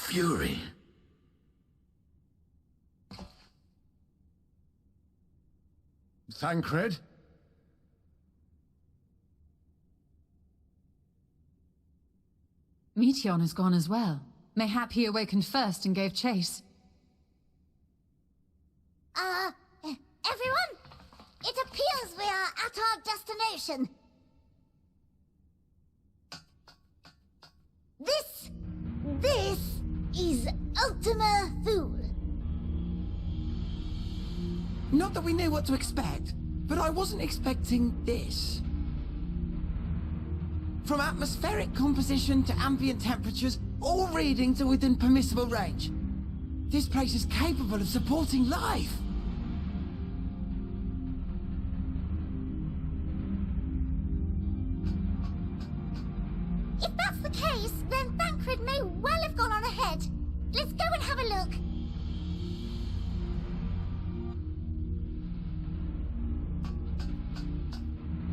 fury. Thancred? Meteon is gone as well. Mayhap he awakened first and gave chase. Everyone? It appears we are at our destination. This is Ultima Thule. Not that we knew what to expect, but I wasn't expecting this. From atmospheric composition to ambient temperatures, all readings are within permissible range. This place is capable of supporting life. If that's the case, then Thancred may well have gone on ahead. Let's go and have a look.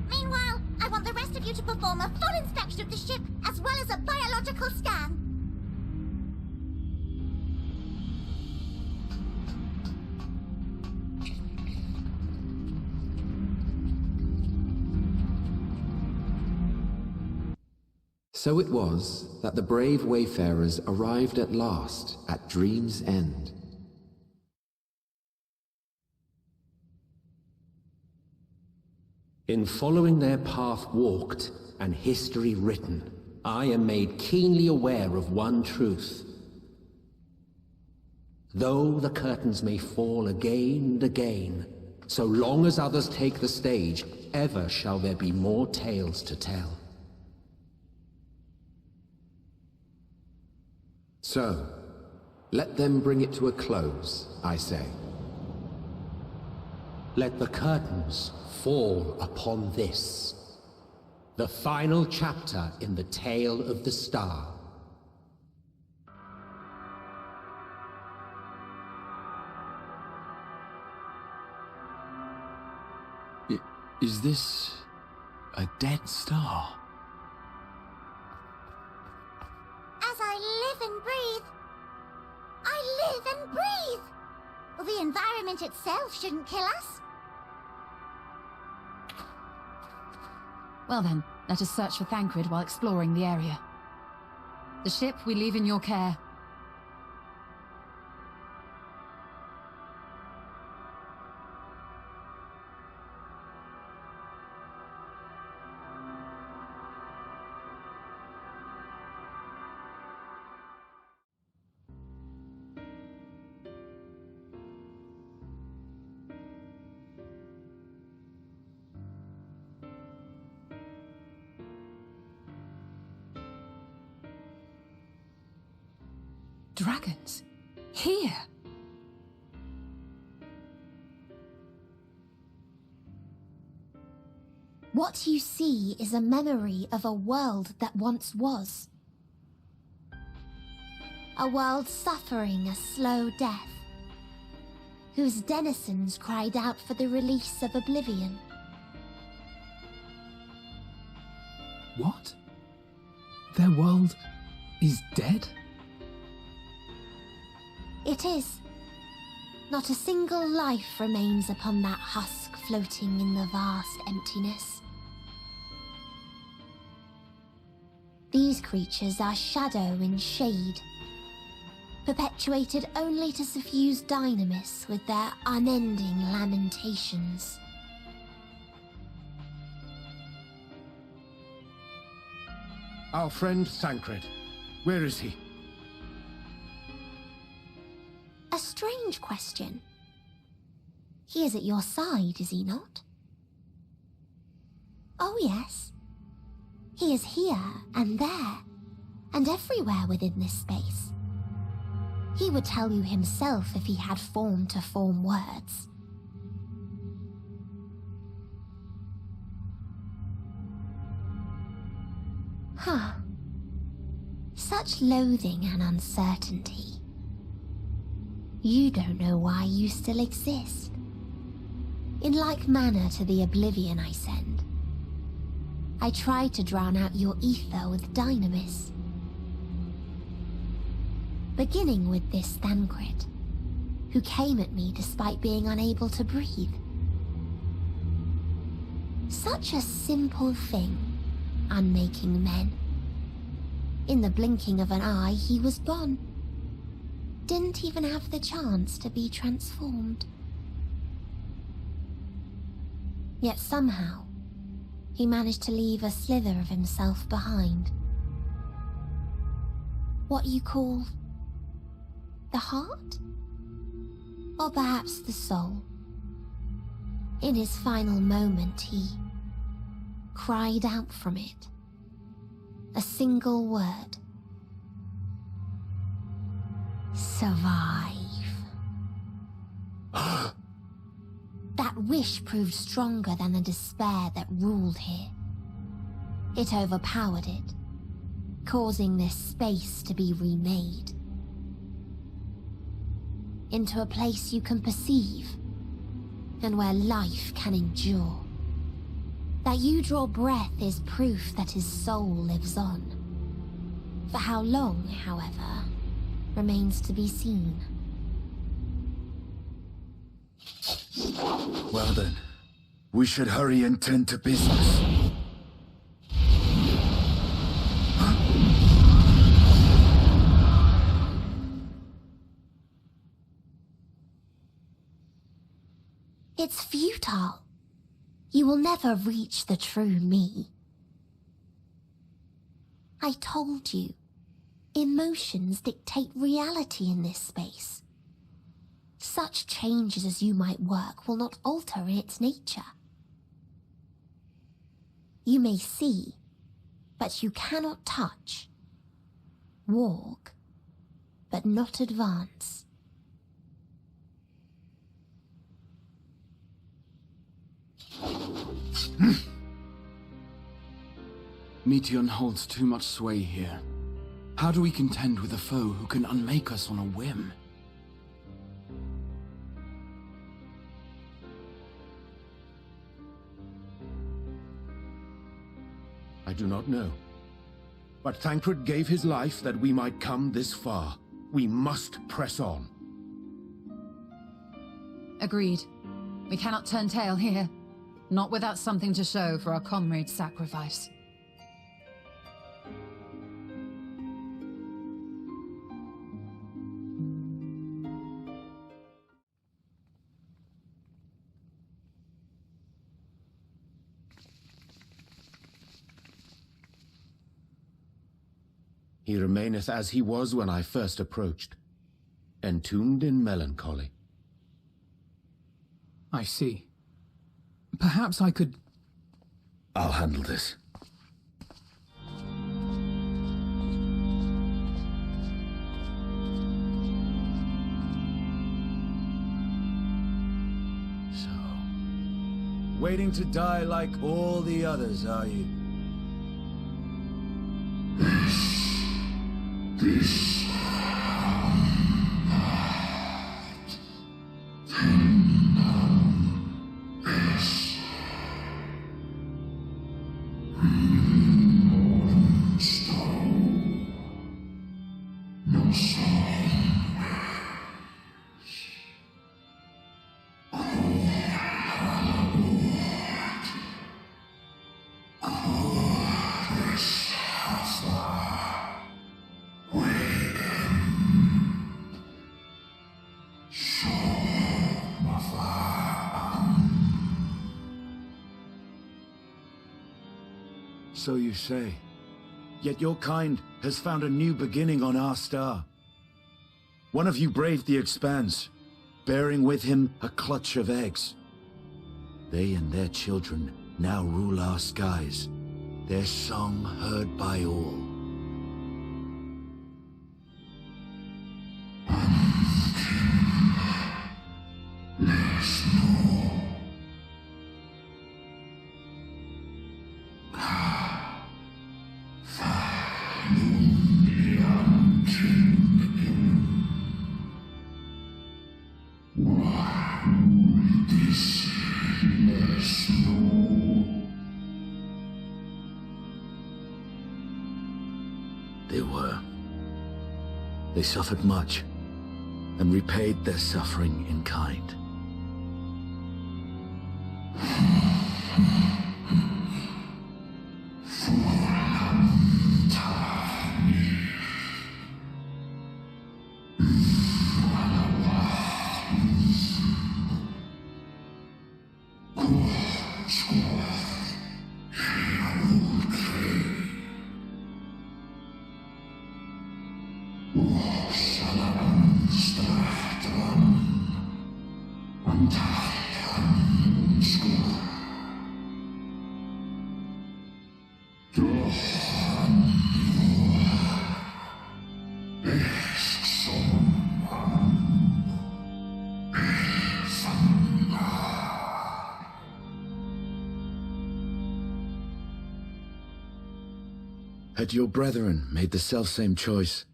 Meanwhile, I want the rest of you to perform a full inspection of the ship, as well as a biological scan. So it was that the brave wayfarers arrived at last at Dream's End. In following their path walked and history written, I am made keenly aware of one truth. Though the curtains may fall again and again, so long as others take the stage, ever shall there be more tales to tell. So, let them bring it to a close, I say. Let the curtains fall upon this, the final chapter in the tale of the star. Is this a dead star? As I live and breathe. I live and breathe! Well, the environment itself shouldn't kill us. Well then, let us search for Thancred while exploring the area. The ship we leave in your care. Dragons? Here? What you see is a memory of a world that once was. A world suffering a slow death, whose denizens cried out for the release of oblivion. What? Their world is dead? It is. Not a single life remains upon that husk floating in the vast emptiness. These creatures are shadow and shade, perpetuated only to suffuse dynamis with their unending lamentations. Our friend Thancred. Where is he? A strange question. He is at your side, is he not? Oh yes. He is here and there, and everywhere within this space. He would tell you himself if he had form to form words. Huh. Such loathing and uncertainty. You don't know why you still exist. In like manner to the oblivion I send, I tried to drown out your ether with dynamis. Beginning with this Thancred, who came at me despite being unable to breathe. Such a simple thing, unmaking men. In the blinking of an eye, he was gone. Didn't even have the chance to be transformed. Yet somehow, he managed to leave a slither of himself behind. What you call the heart? Or perhaps the soul. In his final moment, he cried out from it. A single word. Survive. That wish proved stronger than the despair that ruled here. It overpowered it, causing this space to be remade. Into a place you can perceive, and where life can endure. That you draw breath is proof that his soul lives on. For how long, however, remains to be seen. Well then, we should hurry and tend to business. It's futile. You will never reach the true me. I told you, emotions dictate reality in this space. Such changes as you might work will not alter its nature. You may see, but you cannot touch. Walk, but not advance. Meteion holds too much sway here. How do we contend with a foe who can unmake us on a whim? I do not know. But Thancred gave his life that we might come this far. We must press on. Agreed. We cannot turn tail here. Not without something to show for our comrade's sacrifice. He remaineth as he was when I first approached, entombed in melancholy. I see. Perhaps I could... I'll handle this. So, waiting to die like all the others, are you? So you say. Yet your kind has found a new beginning on our star. One of you braved the Expanse, bearing with him a clutch of eggs. They and their children now rule our skies, their song heard by all. They suffered much, and repaid their suffering in kind. Had your brethren made the selfsame choice,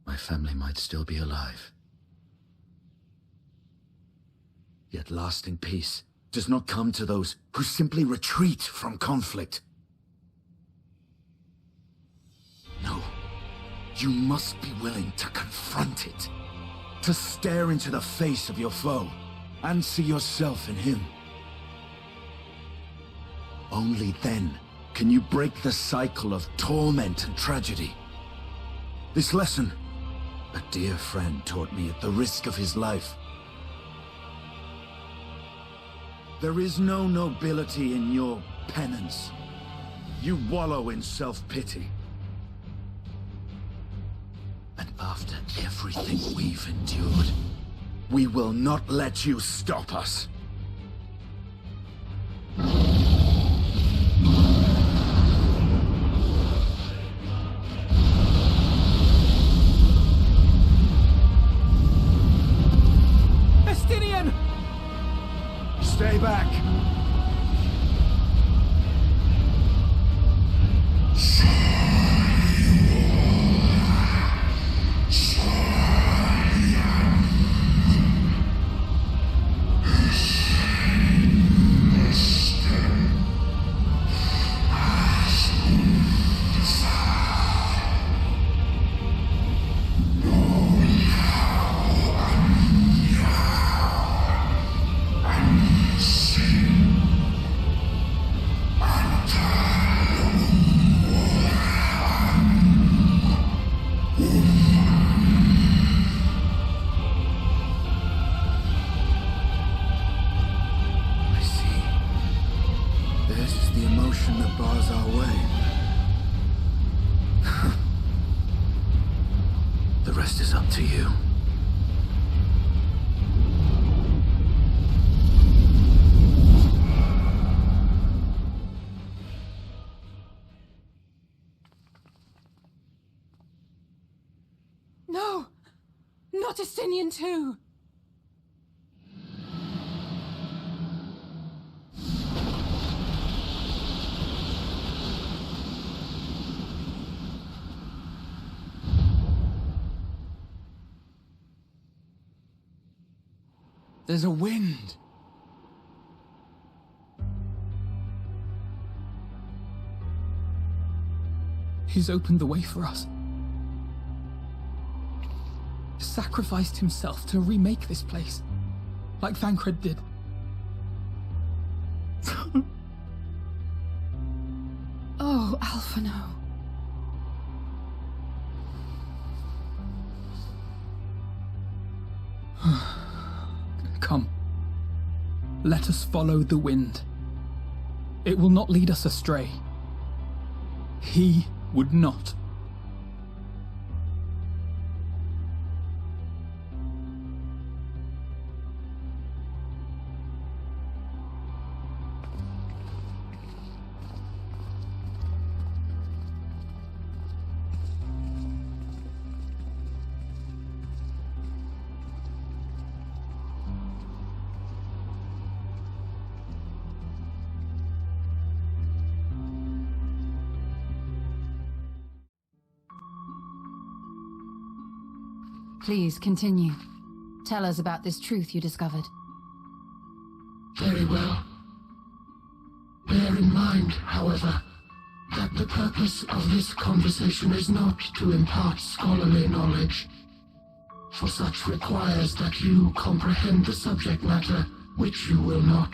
my family might still be alive. Yet lasting peace does not come to those who simply retreat from conflict. No, you must be willing to confront it, to stare into the face of your foe, and see yourself in him. Only then can you break the cycle of torment and tragedy. This lesson, a dear friend taught me at the risk of his life. There is no nobility in your penance. You wallow in self-pity. And after everything we've endured, we will not let you stop us. Stay back! No! Not Estinian too! There's a wind. He's opened the way for us. Sacrificed himself to remake this place, like Thancred did. Oh, Alphino. Come. Let us follow the wind. It will not lead us astray. He would not. Please, continue. Tell us about this truth you discovered. Very well. Bear in mind, however, that the The purpose of this conversation is not to impart scholarly knowledge, for such requires that you comprehend the subject matter, which you will not.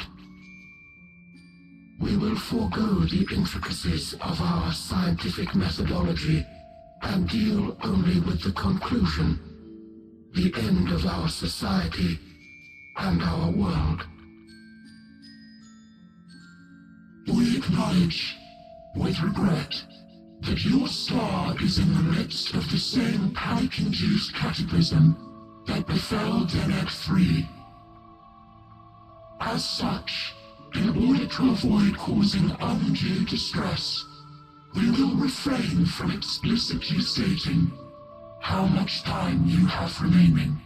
We will forego the intricacies of our scientific methodology and deal only with the conclusion, the end of our society and our world. We acknowledge, with regret, that your star is in the midst of the same panic-induced cataclysm that befell Deneb 3. As such, in order to avoid causing undue distress, we will refrain from explicitly stating how much time you have remaining.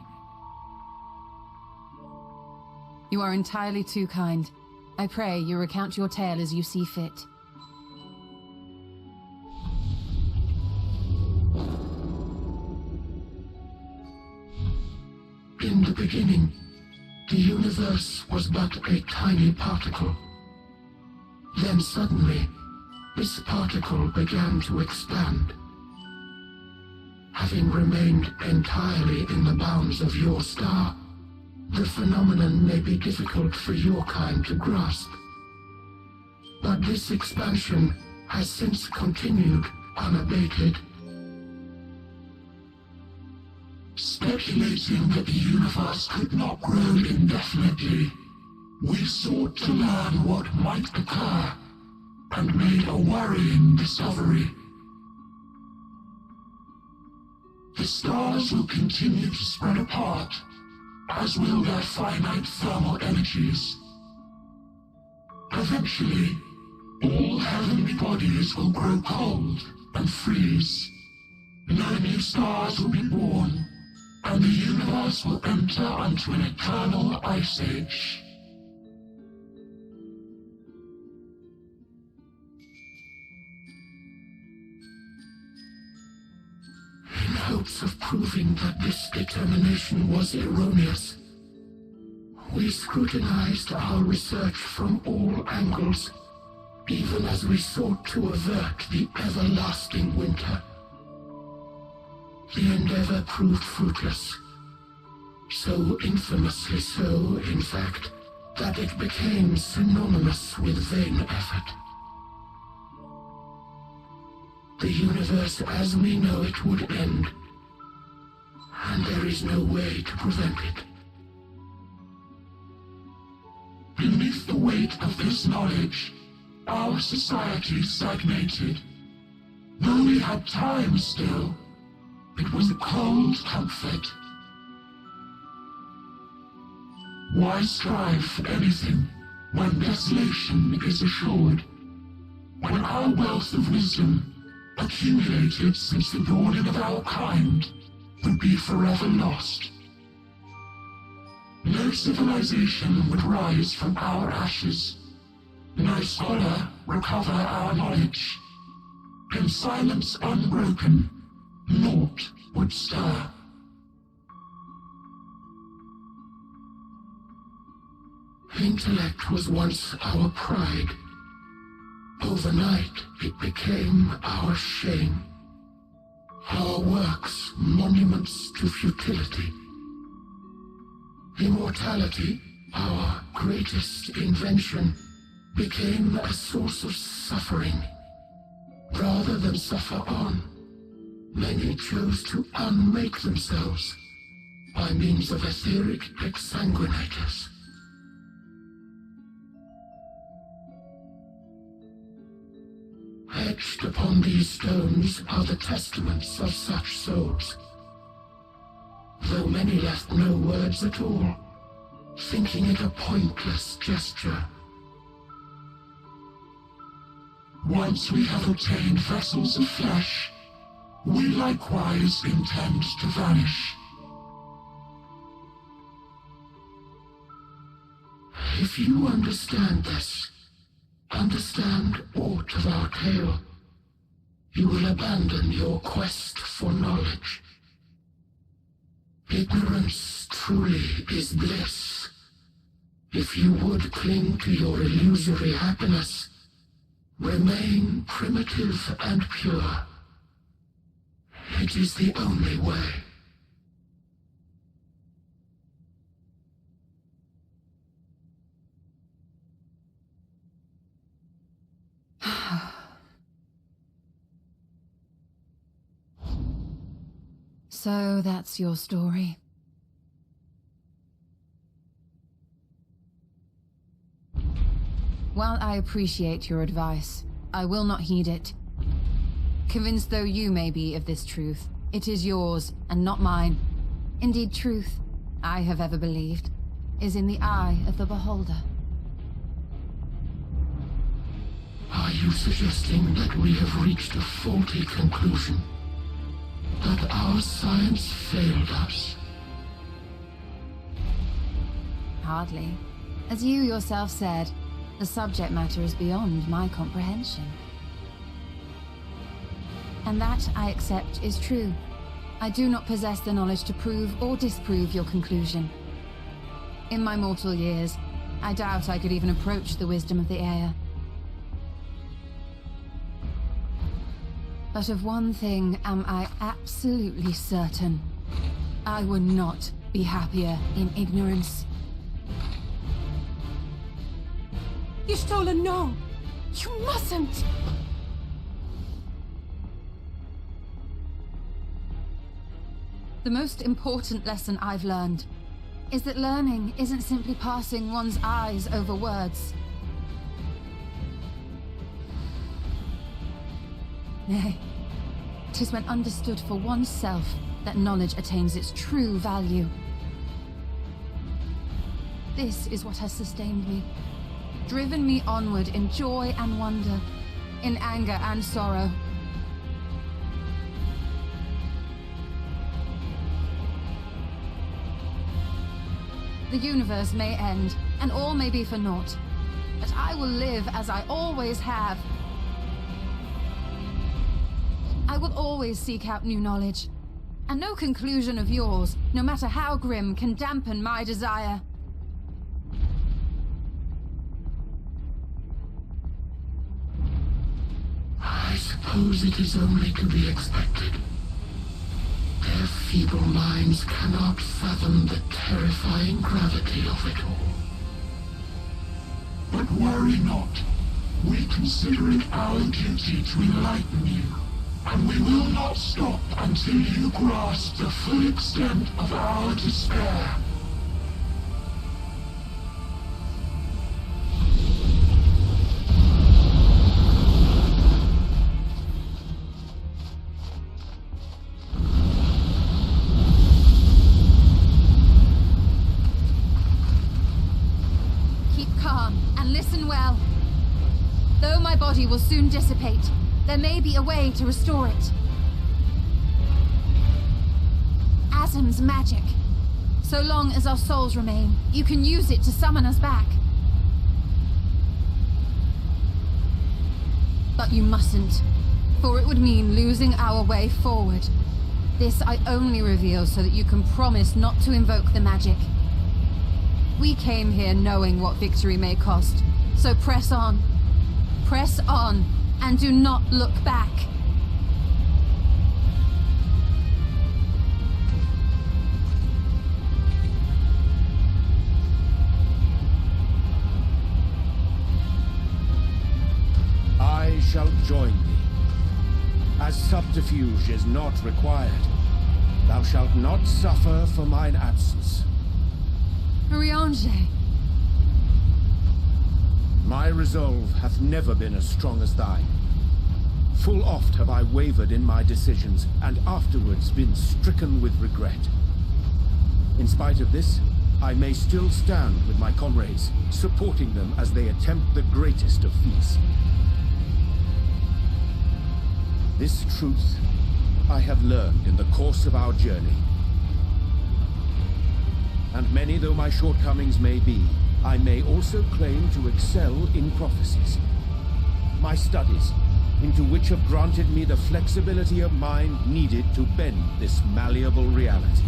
You are entirely too kind. I pray you recount your tale as you see fit. In the beginning, the universe was but a tiny particle. Then suddenly, this particle began to expand. Having remained entirely in the bounds of your star, the phenomenon may be difficult for your kind to grasp. But this expansion has since continued unabated. Speculating that the universe could not grow indefinitely, we sought to learn what might occur, and made a worrying discovery. The stars will continue to spread apart, as will their finite thermal energies. Eventually, all heavenly bodies will grow cold and freeze. No new stars will be born, and the universe will enter onto an eternal ice age. In hopes of proving that this determination was erroneous, we scrutinized our research from all angles, even as we sought to avert the everlasting winter. The endeavor proved fruitless. So infamously so, in fact, that it became synonymous with vain effort. The universe as we know it would end, and there is no way to prevent it. Beneath the weight of this knowledge, our society stagnated. Though we had time still, it was a cold comfort. Why strive for anything when desolation is assured? When our wealth of wisdom, accumulated since the dawning of our kind, would be forever lost. No civilization would rise from our ashes. No scholar recover our knowledge. In silence unbroken, naught would stir. Intellect was once our pride. Overnight, it became our shame. Our works, monuments to futility. Immortality, our greatest invention, became a source of suffering. Rather than suffer on, many chose to unmake themselves by means of etheric exsanguinators. Etched upon these stones are the testaments of such souls, though many left no words at all, thinking it a pointless gesture. Once we have obtained vessels of flesh, we likewise intend to vanish. If you understand this, understand aught of our tale, you will abandon your quest for knowledge. Ignorance truly is bliss. If you would cling to your illusory happiness, Remain primitive and pure. It is the only way. So that's your story. While I appreciate your advice, I will not heed it. Convinced though you may be of this truth, it is yours and not mine. Indeed, truth, I have ever believed, is in the eye of the beholder. Are you suggesting that we have reached a faulty conclusion? That our science failed us? Hardly. As you yourself said, the subject matter is beyond my comprehension. And that, I accept, is true. I do not possess the knowledge to prove or disprove your conclusion. In my mortal years, I doubt I could even approach the wisdom of the Air. But of one thing am I absolutely certain. I would not be happier in ignorance. Y'shtola, no! You mustn't! The most important lesson I've learned is that learning isn't simply passing one's eyes over words. Nay, 'tis when understood for oneself that knowledge attains its true value. This is what has sustained me, driven me onward in joy and wonder, in anger and sorrow. The universe may end, and all may be for naught, but I will live as I always have. I will always seek out new knowledge, and no conclusion of yours, no matter how grim, can dampen my desire. I suppose it is only to be expected. Their feeble minds cannot fathom the terrifying gravity of it all. But worry not. We consider it our duty to enlighten you, and we will not stop until you grasp the full extent of our despair. Will soon dissipate. There may be a way to restore it. Asm's magic. So long as our souls remain, you can use it to summon us back. But you mustn't, for it would mean losing our way forward. This I only reveal so that you can promise not to invoke the magic. We came here knowing what victory may cost, so press on. Press on, and do not look back. I shall join thee. As subterfuge is not required, thou shalt not suffer for mine absence. Urianger. My resolve hath never been as strong as thine. Full oft have I wavered in my decisions, and afterwards been stricken with regret. In spite of this, I may still stand with my comrades, supporting them as they attempt the greatest of feats. This truth I have learned in the course of our journey. And many though my shortcomings may be, I may also claim to excel in prophecies. My studies, into which have granted me the flexibility of mind needed to bend this malleable reality.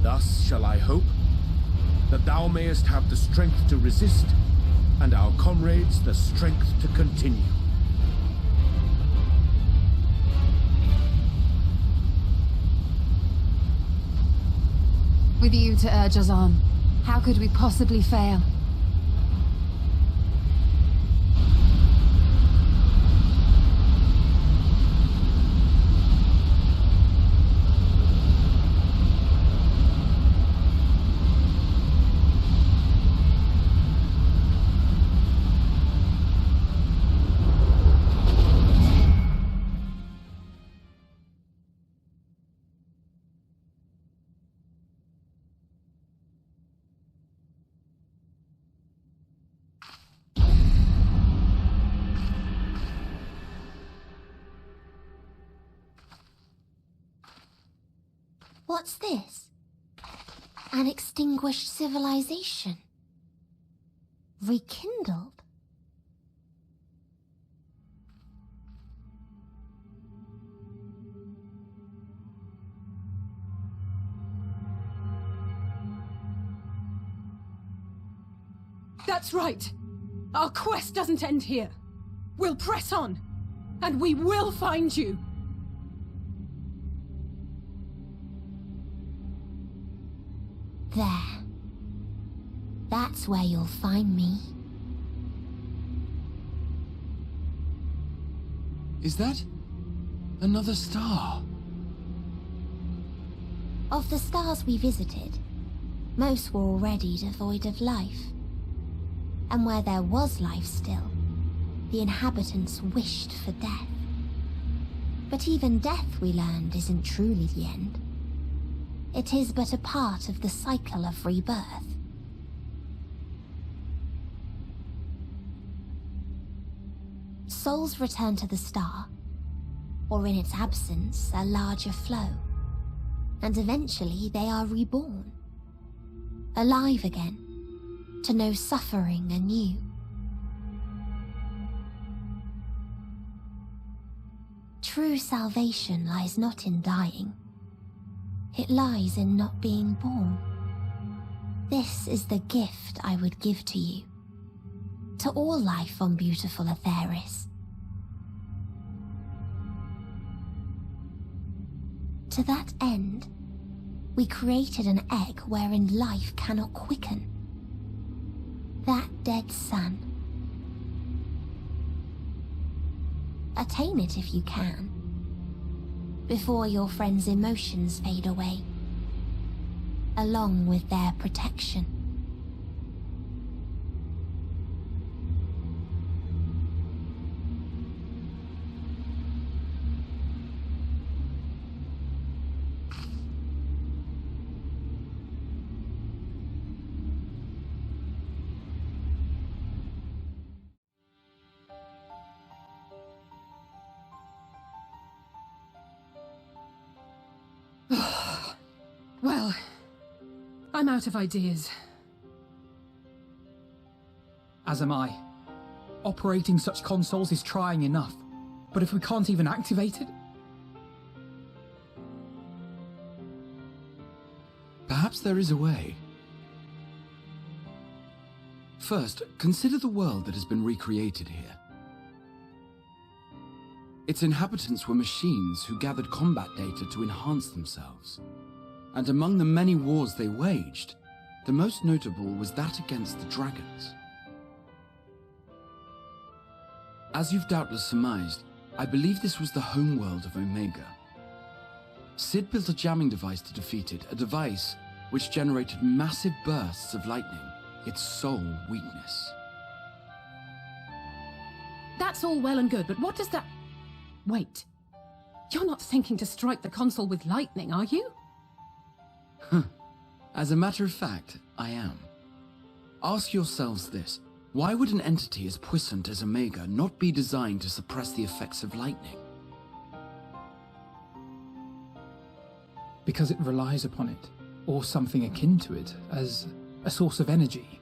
Thus shall I hope that thou mayest have the strength to resist, and our comrades the strength to continue. With you to urge us on, how could we possibly fail? What's this? An extinguished civilization. Rekindled. That's right. Our quest doesn't end here. We'll press on, and we will find you. There. That's where you'll find me. Is that another star? Of the stars we visited, most were already devoid of life. And where there was life still, the inhabitants wished for death. But even death, we learned, isn't truly the end. It is but a part of the cycle of rebirth. Souls return to the star, or in its absence, a larger flow. And eventually they are reborn. Alive again, to know suffering anew. True salvation lies not in dying. It lies in not being born. This is the gift I would give to you. To all life on beautiful Atheris. To that end, we created an egg wherein life cannot quicken. That dead sun. Attain it if you can. Before your friends' emotions fade away, along with their protection. Well, I'm out of ideas. As am I. Operating such consoles is trying enough, but if we can't even activate it? Perhaps there is a way. First, consider the world that has been recreated here. Its inhabitants were machines who gathered combat data to enhance themselves. And among the many wars they waged, the most notable was that against the dragons. As you've doubtless surmised, I believe this was the homeworld of Omega. Sid built a jamming device to defeat it, a device which generated massive bursts of lightning, its sole weakness. That's all well and good, but what does that... Wait. You're not thinking to strike the console with lightning, are you? As a matter of fact, I am. Ask yourselves this. Why would an entity as puissant as Omega not be designed to suppress the effects of lightning? Because it relies upon it, or something akin to it, as a source of energy.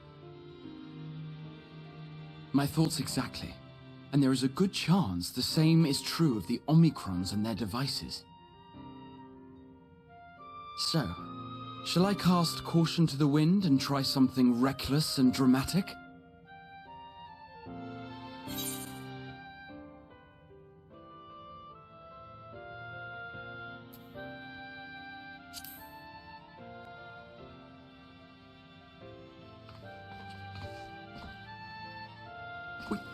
My thoughts exactly. And there is a good chance the same is true of the Omicrons and their devices. So, Shall I cast Caution to the Wind and try something reckless and dramatic?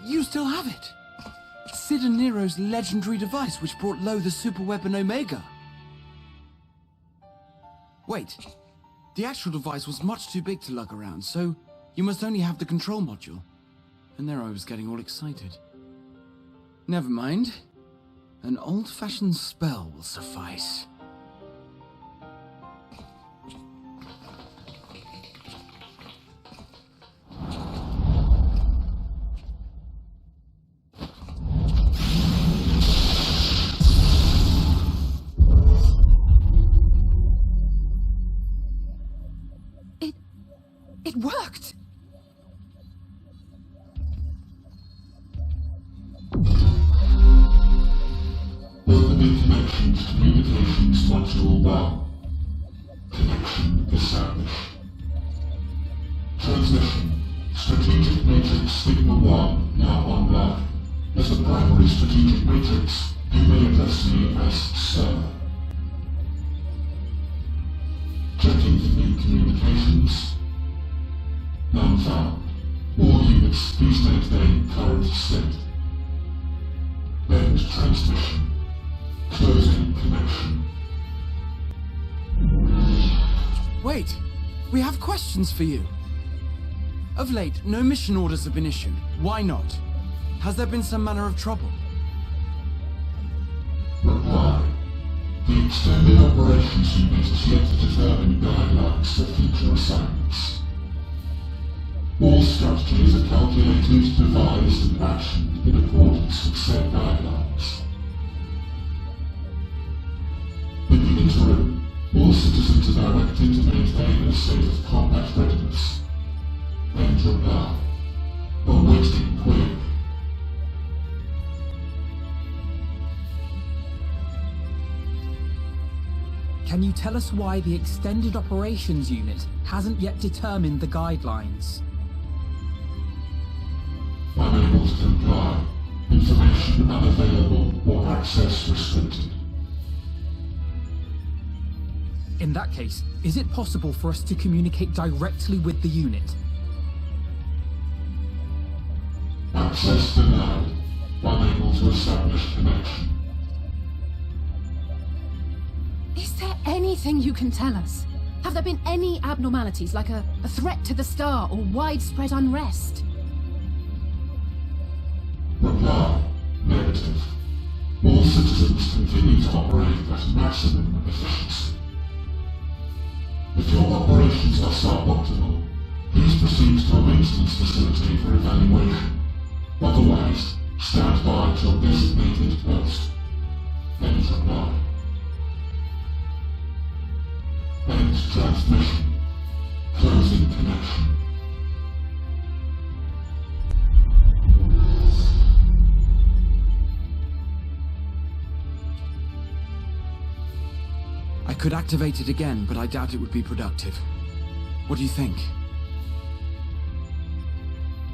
You still have it! Sid and Nero's legendary device which brought low the superweapon Omega. Wait, the actual device was much too big to lug around, so you must only have the control module. And there I was getting all excited. Never mind. An old-fashioned spell will suffice. It worked! Opening connections, communications module 1. Connection established. Transmission. Strategic Matrix Signal 1 now online. As a primary strategic matrix, you may address me as Sir. Checking for new communications. None found. All units, please maintain current state. End transmission. Closing connection. Wait! We have questions for you! Of late, no mission orders have been issued. Why not? Has there been some manner of trouble? Reply. The Extended Operations Unit is yet to determine guidelines for future assignments. All strategies are calculated, devised, and actioned in accordance with said guidelines. In the interim, all citizens are directed to maintain a state of combat readiness. End reply. Awaiting quick. Can you tell us why the Extended Operations Unit hasn't yet determined the guidelines? Unable to comply. Information unavailable or access restricted. In that case, is it possible for us to communicate directly with the unit? Access denied. Unable to establish connection. Is there anything you can tell us? Have there been any abnormalities, like a threat to the star or widespread unrest? Reply. Negative. All citizens continue to operate at maximum efficiency. If your operations are suboptimal, please proceed to a maintenance facility for evaluation. Otherwise, stand by at your designated post. End reply. End transmission. Closing connection. I could activate it again, but I doubt it would be productive. What do you think?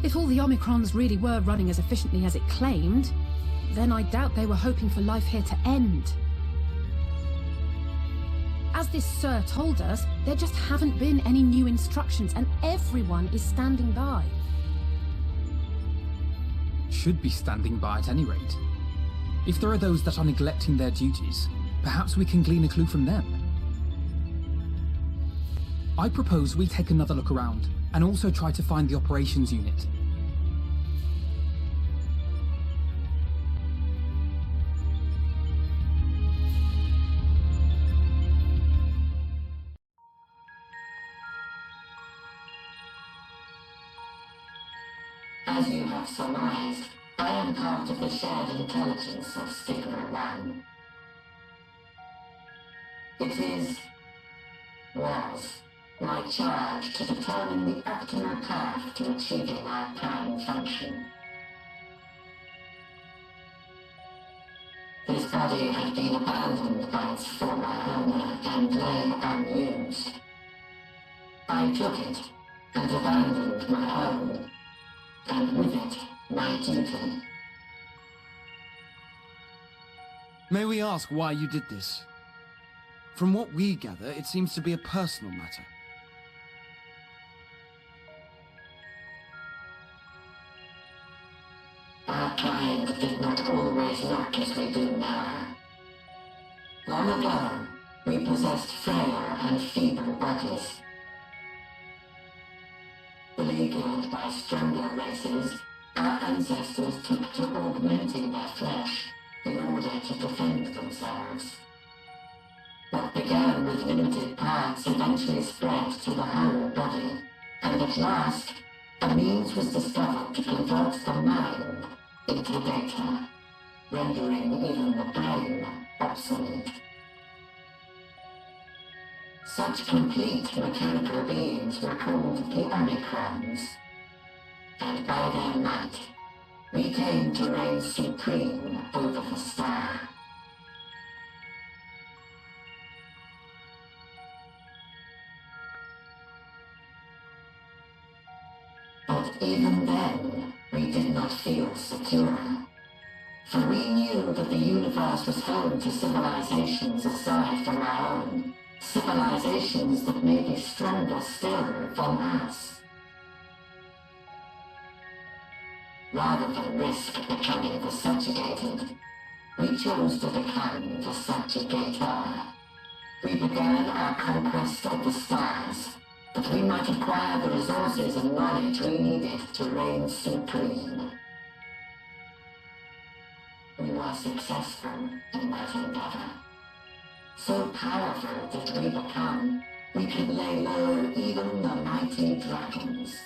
If all the Omicrons really were running as efficiently as it claimed, then I doubt they were hoping for life here to end. As this Sir told us, there just haven't been any new instructions, and everyone is standing by. Should be standing by at any rate. If there are those that are neglecting their duties, perhaps we can glean a clue from them. I propose we take another look around, and also try to find the operations unit. As you have surmised, I am part of the shared intelligence of Sigma 1. It was my charge to determine the optimal path to achieving our prime function. This body had been abandoned by its former owner and lay unused, I took it and abandoned my own, and with it, my duty. May we ask why you did this? From what we gather, it seems to be a personal matter. Our kind did not always look as we do now. Long ago, we possessed frail and feeble bodies. Beleaguered by stronger races, our ancestors took to augmenting their flesh in order to defend themselves. What began with limited parts eventually spread to the whole body, and at last, a means was discovered to convert the mind into data, rendering even the brain obsolete. Such complete mechanical beings were called the Omicrons, and by their might, we came to reign supreme over the star. But even then, we did not feel secure, for we knew that the universe was home to civilizations aside from our own. Civilizations that may be stronger still than us. Rather than risk becoming the subjugated, we chose to become the subjugator. We began our conquest of the stars, that we might acquire the resources and knowledge we needed to reign supreme. We were successful in that endeavor. So powerful did we become, we could lay low even the mighty dragons.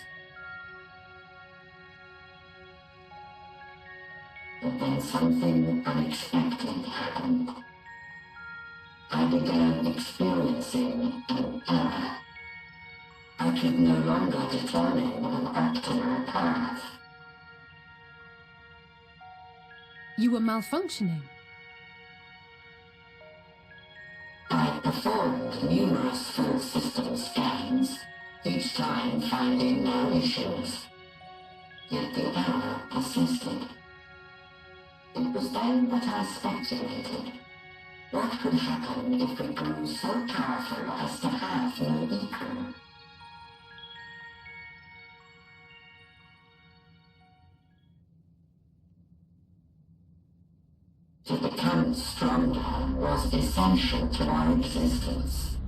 But then something unexpected happened. I began experiencing an error. I could no longer determine an optimal path. You were malfunctioning. I performed numerous full system scans, each time finding no issues. Yet the error persisted. It was then that I speculated. What could happen if we grew so powerful as to have no equal? To become stronger was essential to our existence.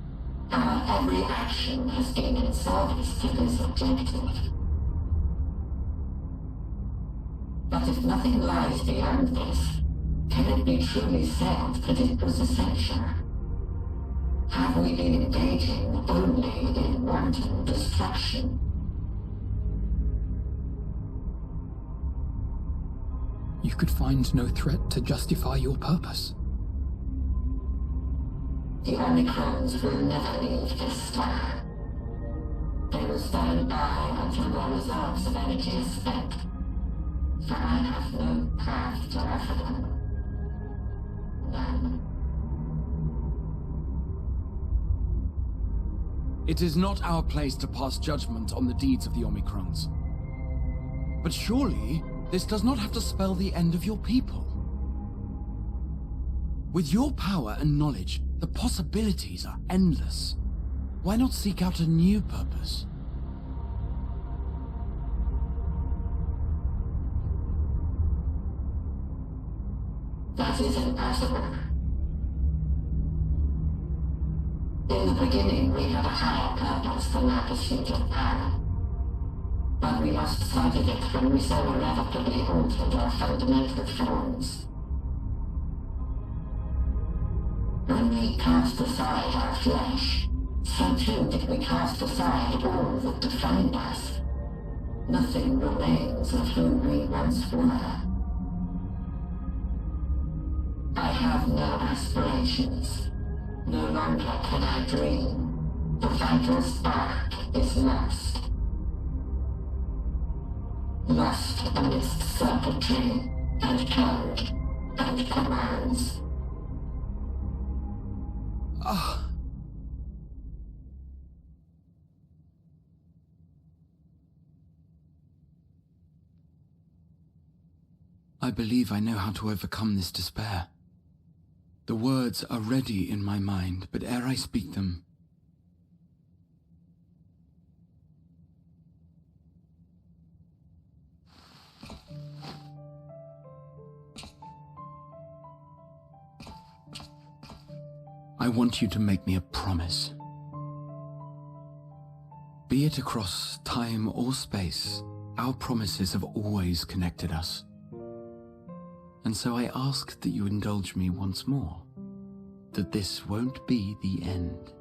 Our every action has been in service to this objective. But if nothing lies beyond this, can it be truly said that it was essential? Have we been engaging only in wanton destruction? You could find no threat to justify your purpose. The Omicrons will never leave this star. They will stand by until their reserves of energy is spent. For I have no path to offer them. None. It is not our place to pass judgment on the deeds of the Omicrons. But surely, this does not have to spell the end of your people. With your power and knowledge, the possibilities are endless. Why not seek out a new purpose? That is impossible. In the beginning, we had a higher purpose than our pursuit of power. But we lost sight of it when we so irrevocably altered our fundamental forms. When we cast aside our flesh, so too did we cast aside all that defined us. Nothing remains of who we once were. I have no aspirations. No longer can I dream. The vital spark is lost. Lost amidst circuitry and code and commands. I believe I know how to overcome this despair. The words are ready in my mind, but ere I speak them, I want you to make me a promise. Be it across time or space, our promises have always connected us. And so I ask that you indulge me once more, that this won't be the end.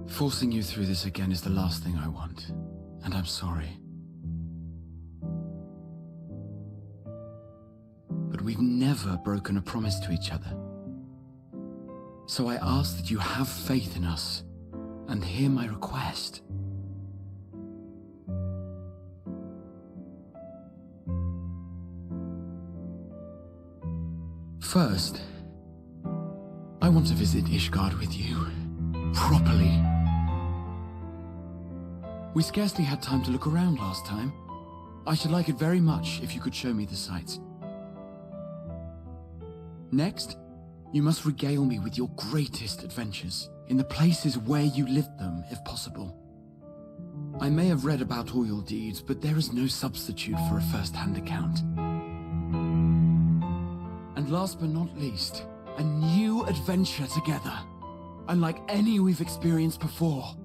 Forcing you through this again is the last thing I want, and I'm sorry. But we've never broken a promise to each other. So I ask that you have faith in us, and hear my request. First, I want to visit Ishikawa with you, properly. We scarcely had time to look around last time. I should like it very much if you could show me the sights. Next, you must regale me with your greatest adventures, in the places where you lived them, if possible. I may have read about all your deeds, but there is no substitute for a first-hand account. And last but not least, a new adventure together, unlike any we've experienced before.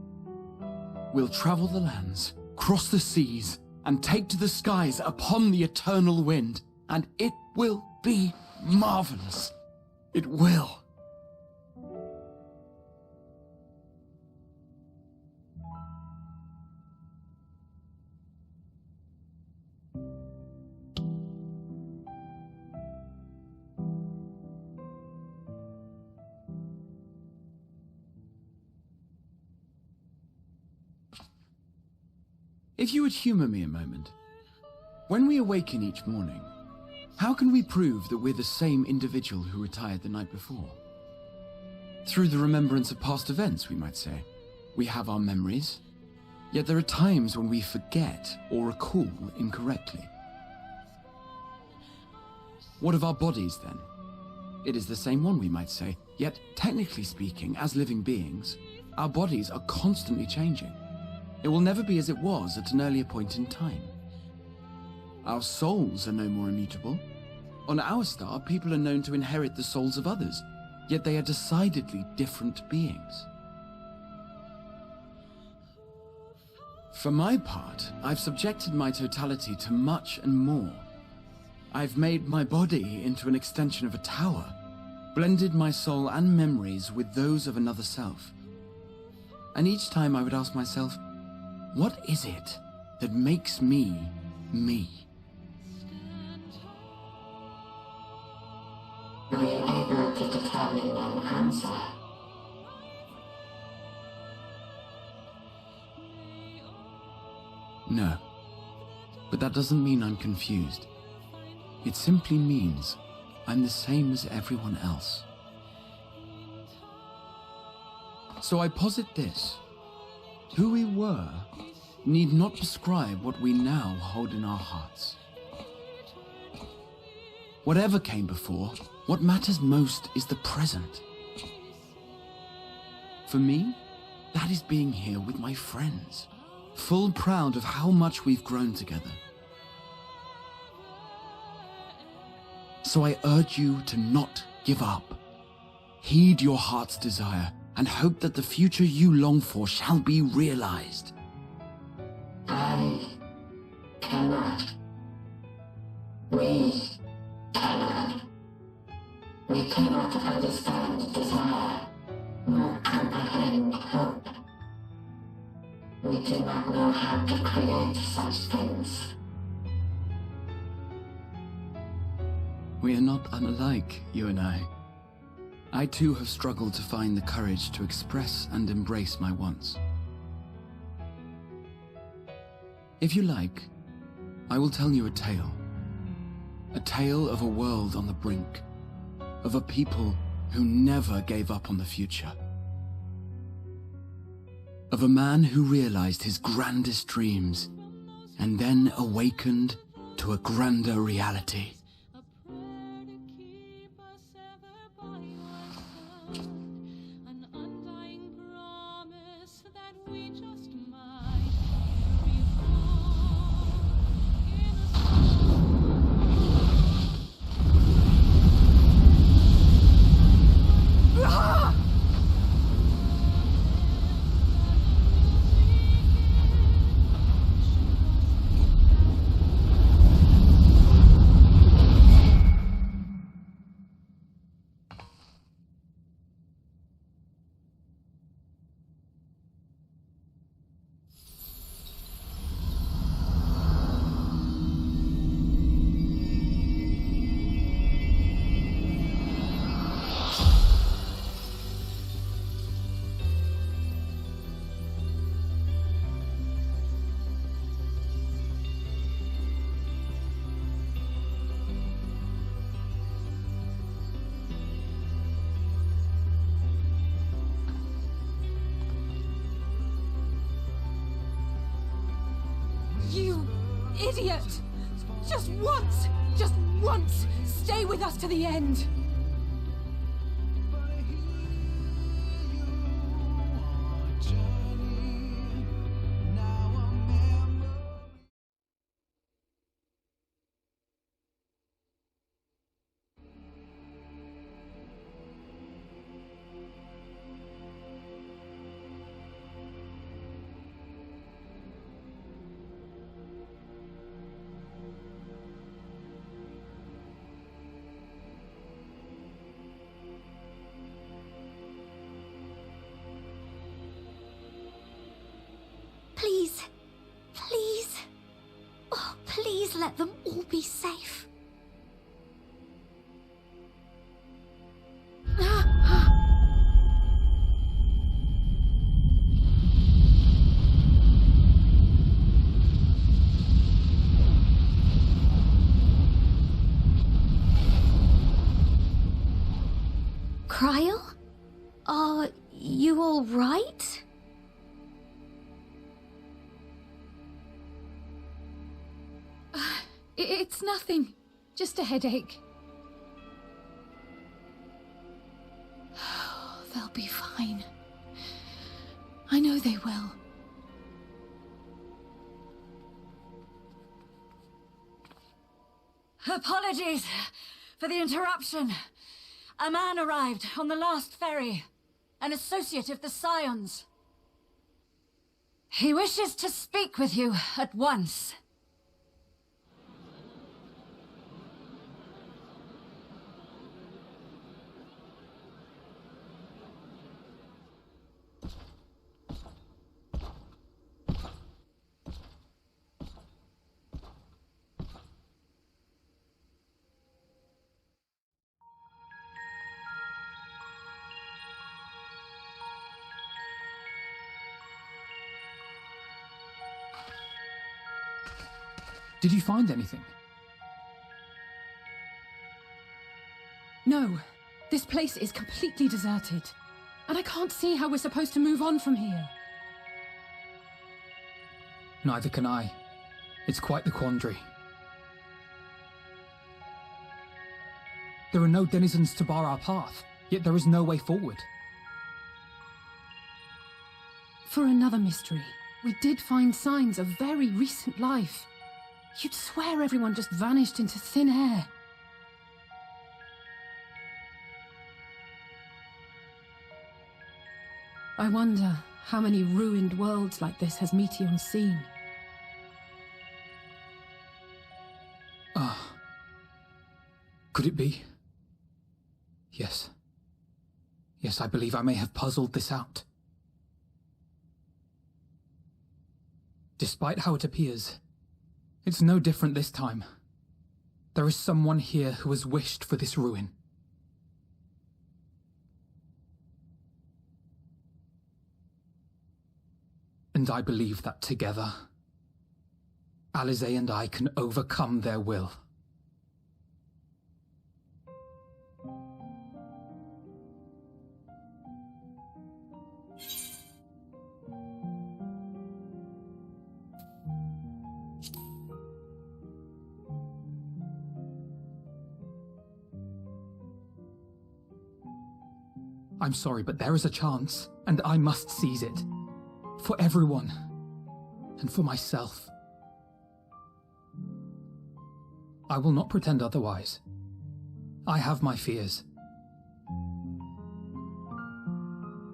We'll travel the lands, cross the seas, and take to the skies upon the eternal wind, and it will be marvelous. It will. If you would humor me a moment, when we awaken each morning, how can we prove that we're the same individual who retired the night before? Through the remembrance of past events, we might say. We have our memories, yet there are times when we forget or recall incorrectly. What of our bodies, then? It is the same one, we might say, yet technically speaking, as living beings, our bodies are constantly changing. It will never be as it was at an earlier point in time. Our souls are no more immutable. On our star, people are known to inherit the souls of others, yet they are decidedly different beings. For my part, I've subjected my totality to much and more. I've made my body into an extension of a tower, blended my soul and memories with those of another self. And each time I would ask myself, what is it that makes me, me? Were you able to determine an answer? No, but that doesn't mean I'm confused. It simply means I'm the same as everyone else. So I posit this. Who we were need not describe what we now hold in our hearts. Whatever came before, what matters most is the present. For me, that is being here with my friends, full proud of how much we've grown together. So I urge you to not give up. Heed your heart's desire and hope that the future you long for shall be realized. I cannot. We cannot. We cannot understand desire, nor comprehend hope. We do not know how to create such things. We are not unlike, you and I. I too have struggled to find the courage to express and embrace my wants. If you like, I will tell you a tale. A tale of a world on the brink, of a people who never gave up on the future. Of a man who realized his grandest dreams and then awakened to a grander reality. You idiot! Just once, stay with us to the end! Please let them all be safe. Cryle? Are you all right? It's nothing. Just a headache. They'll be fine. I know they will. Apologies for the interruption. A man arrived on the last ferry. An associate of the Scions. He wishes to speak with you at once. Did you find anything? No. This place is completely deserted. And I can't see how we're supposed to move on from here. Neither can I. It's quite the quandary. There are no denizens to bar our path, yet there is no way forward. For another mystery, we did find signs of very recent life. You'd swear everyone just vanished into thin air. I wonder how many ruined worlds like this has Meteion seen. Could it be? Yes. Yes, I believe I may have puzzled this out. Despite how it appears, it's no different this time. There is someone here who has wished for this ruin. And I believe that together, Alize and I can overcome their will. I'm sorry, but there is a chance, and I must seize it. For everyone, and for myself. I will not pretend otherwise. I have my fears.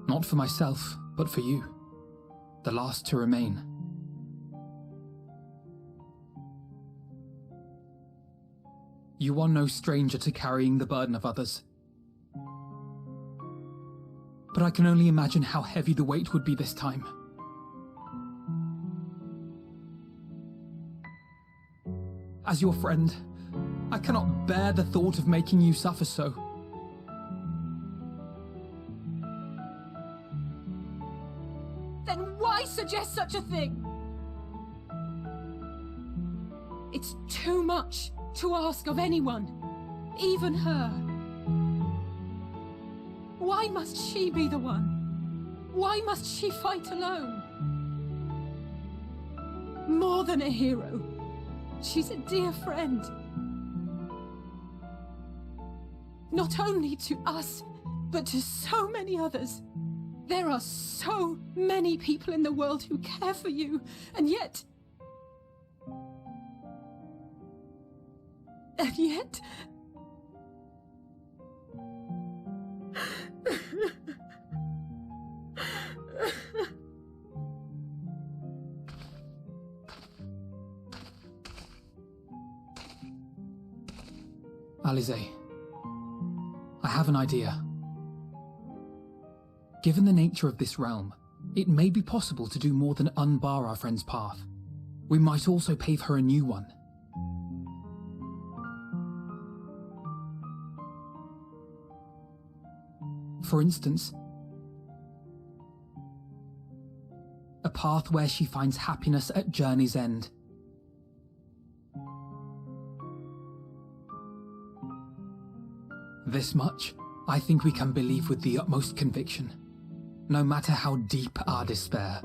Not for myself, but for you, the last to remain. You are no stranger to carrying the burden of others. But I can only imagine how heavy the weight would be this time. As your friend, I cannot bear the thought of making you suffer so. Then why suggest such a thing? It's too much to ask of anyone, even her. Why must she be the one? Why must she fight alone? More than a hero, she's a dear friend. Not only to us, but to so many others. There are so many people in the world who care for you, and yet... Alize, I have an idea. Given the nature of this realm, it may be possible to do more than unbar our friend's path. We might also pave her a new one. For instance, a path where she finds happiness at journey's end. This much, I think we can believe with the utmost conviction, no matter how deep our despair.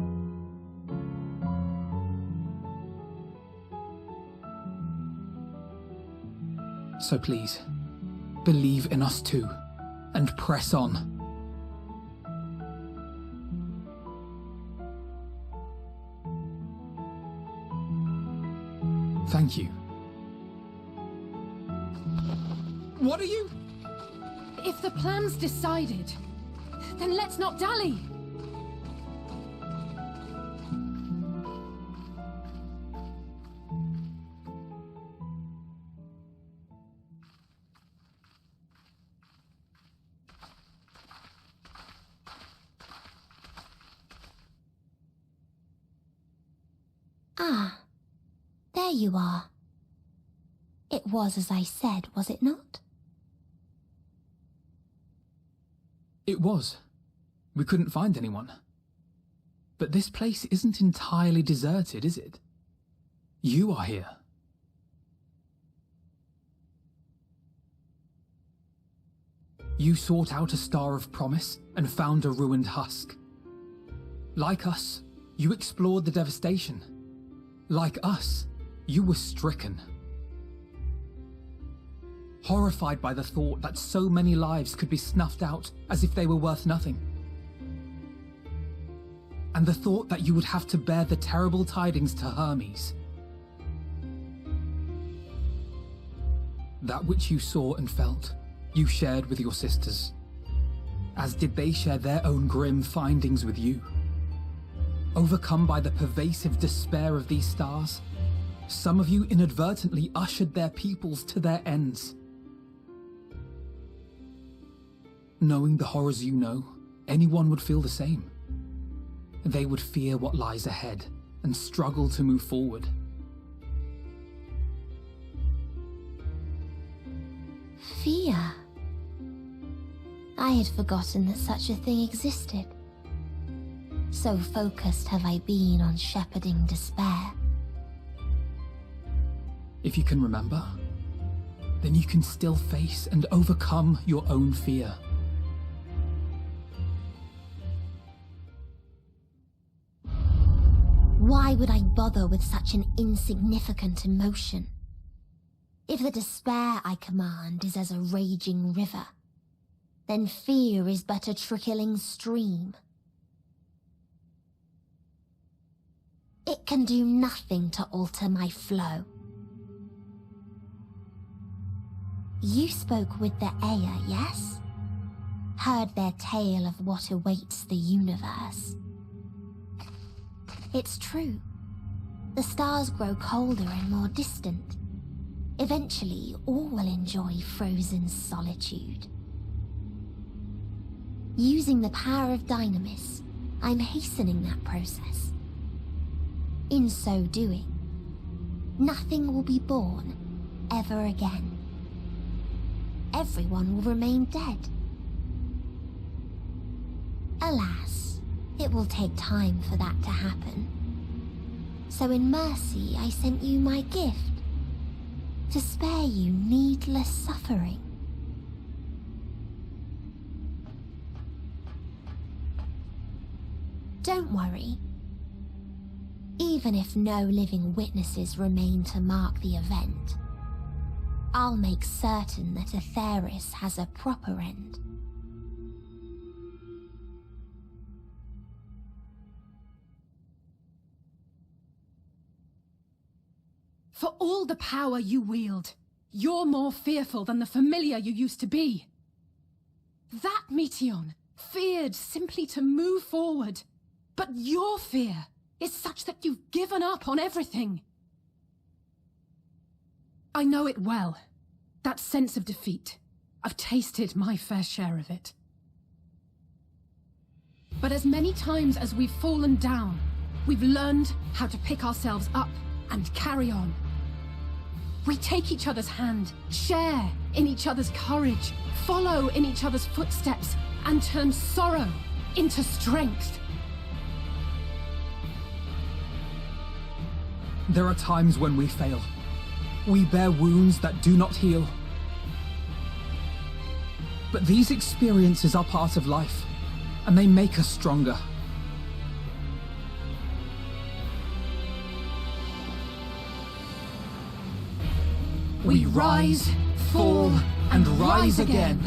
So please, believe in us too, and press on. Thank you. What are you? If the plan's decided, then let's not dally. Ah, there you are. It was as I said, was it not? It was. We couldn't find anyone. But this place isn't entirely deserted, is it? You are here. You sought out a star of promise and found a ruined husk. Like us, you explored the devastation. Like us, you were stricken. Horrified by the thought that so many lives could be snuffed out as if they were worth nothing. And the thought that you would have to bear the terrible tidings to Hermes. That which you saw and felt, you shared with your sisters, as did they share their own grim findings with you. Overcome by the pervasive despair of these stars, some of you inadvertently ushered their peoples to their ends. Knowing the horrors you know, anyone would feel the same. They would fear what lies ahead and struggle to move forward. Fear? I had forgotten that such a thing existed. So focused have I been on shepherding despair. If you can remember, then you can still face and overcome your own fear. Why would I bother with such an insignificant emotion? If the despair I command is as a raging river, then fear is but a trickling stream. It can do nothing to alter my flow. You spoke with the Aya, yes? Heard their tale of what awaits the universe. It's true. The stars grow colder and more distant. Eventually, all will enjoy frozen solitude. Using the power of Dynamis, I'm hastening that process. In so doing, nothing will be born ever again. Everyone will remain dead. Alas, it will take time for that to happen. So in mercy, I sent you my gift, to spare you needless suffering. Don't worry. Even if no living witnesses remain to mark the event, I'll make certain that Atheris has a proper end. For all the power you wield, you're more fearful than the familiar you used to be. That Meteion feared simply to move forward, but your fear is such that you've given up on everything. I know it well. That sense of defeat. I've tasted my fair share of it. But as many times as we've fallen down, we've learned how to pick ourselves up and carry on. We take each other's hand, share in each other's courage, follow in each other's footsteps, and turn sorrow into strength. There are times when we fail. We bear wounds that do not heal. But these experiences are part of life, and they make us stronger. We rise, fall, and rise again.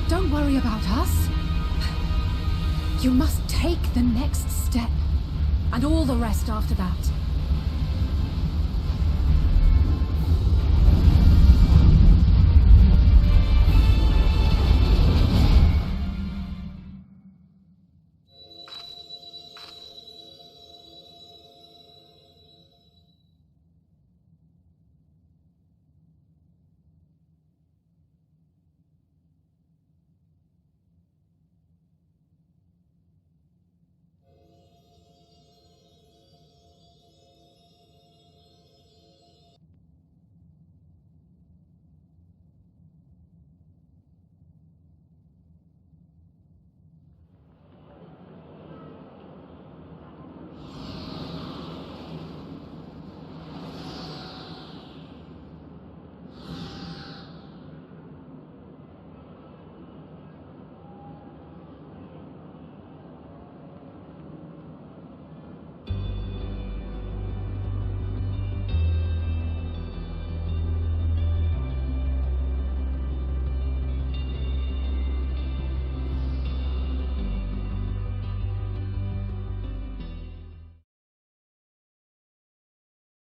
Don't worry about us. You must take the next step, and all the rest after that.